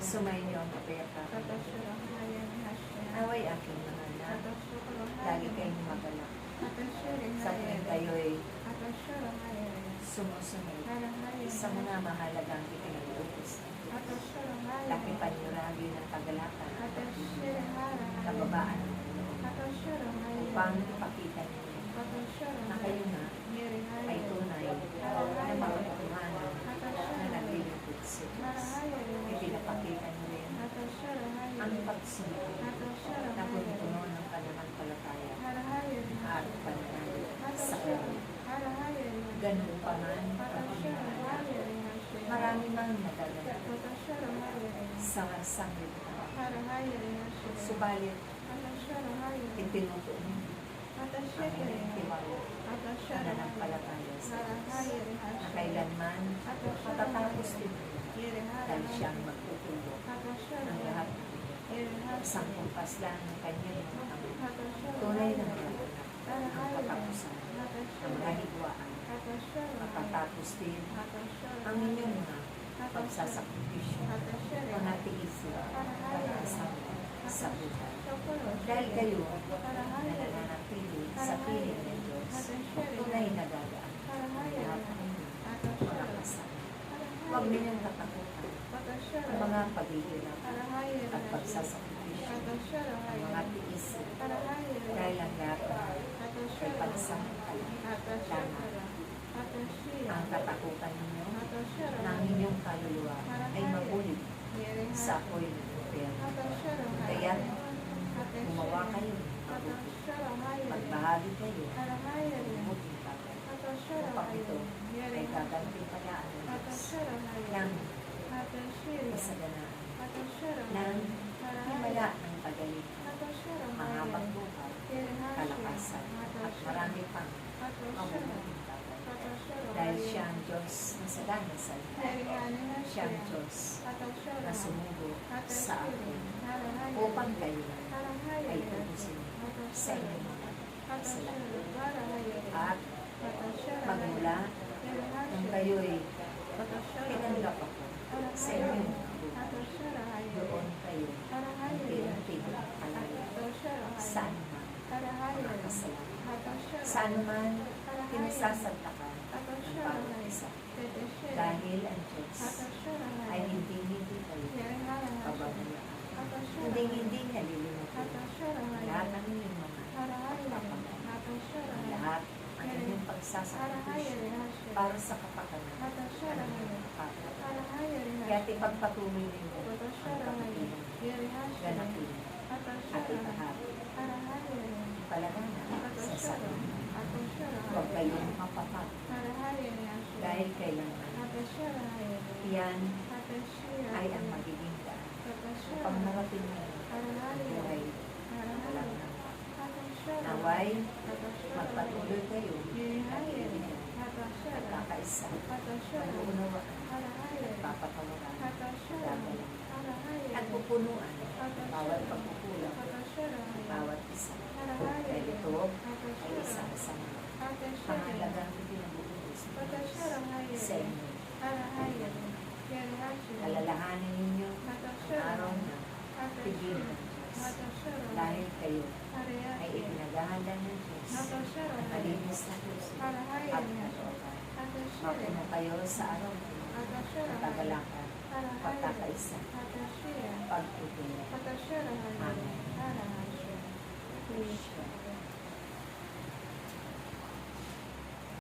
Sumainyo ang kapayapa. Away aking mga anak. Lagi kayong magalak. Sa tuwing kayo'y sumusunod sa mga mahalagang ipinag-utos. Laki panyuragi ng kagalakan. Kababaan ng loob. Upang ipakita ninyo na kayo na ay tunay na mga katuhanan na naglilingkod sa Diyos. Ipinapakita niyo rin ang pagsunod na puno ng pananampalataya at pananalig sa Kanya. Ganun pa man ang Panginoon. Marami mang nadalala sa sanglibutan. Subalit, itinutuon ang inyong tiwala pananampalataya sa Diyos na kailanman matatapos din dahil siyang magtutulog ng lahat isang kumpas lang ng kanyang mga tunay na nagaganap ang katapusan, ang kahigwaan, matatapos din ang inyong mga pagsasakripisyo, mga tiisin, pag-asama sa buhay. Dahil kayo na nananatili sa piling ng Diyos, tunay na gagaan ang lahat ng inyong mga kasama. Huwag ninyong katakutan ang mga paghihirap at pagsasakripisyo, ang mga tiisin, dahil ang lahat ay pagsamantala. Ang katakutan ninyo na ang inyong kaluluwa ay mabulig sa apoy ng impyerno. Kaya gumawa kayo mabuti, magbahagi kayo mabuting bagay, upang ito ay gagantimpalaan ng Diyos ng kasaganaan ng himala ng pagalitan, mahabang buhay, kalakasan, at marami pang mabubuting bagay. Dahil siya ang Diyos na sagana sa lahat. Siya ang Diyos na sumubo sa atin upang kayo ay tubusin sa inyong mga kasalanan. At magmula nung kayo'y tinanggap ako sa inyong buhay, doon kayo unti-unti palaya saan man mga kasalanan. Saan man pinasasantakan ng bawat isa. Dahil ang Diyos ay hindi kayo pababayaan. Hindi niya lilimutin lahat ng inyong mga pagpapagal. Ang lahat ang inyong pagsasakripisyo para sa kapakanan ng inyong kapatid. Kaya't ipagpatuloy ninyo ang kapatiran, ganapin, at ipahari. Palaganan sa sarili. Huwag kayong mapapag. Dahil kailangan. Yan ay ang magiging daan upang marating ninyo ang buhay walang hanggan. Naway, magpatuloy kayo at ibigin at kakaisa, mag-uunawaan, papatawaran, gagalang, at pupunuan bawat pagkukulang, bawat isa. Dahil ito ay isang pangalagang pinag-uubos sa inyo. Alalahanin ninyo ang araw na pigil ng Diyos. Dahil kayo ay ipinaghahanda ng Diyos ang malinis na puso at katauhan. Mapuno kayo sa araw na ng kagalakan, pagkakaisa, pagtutulong. Amen.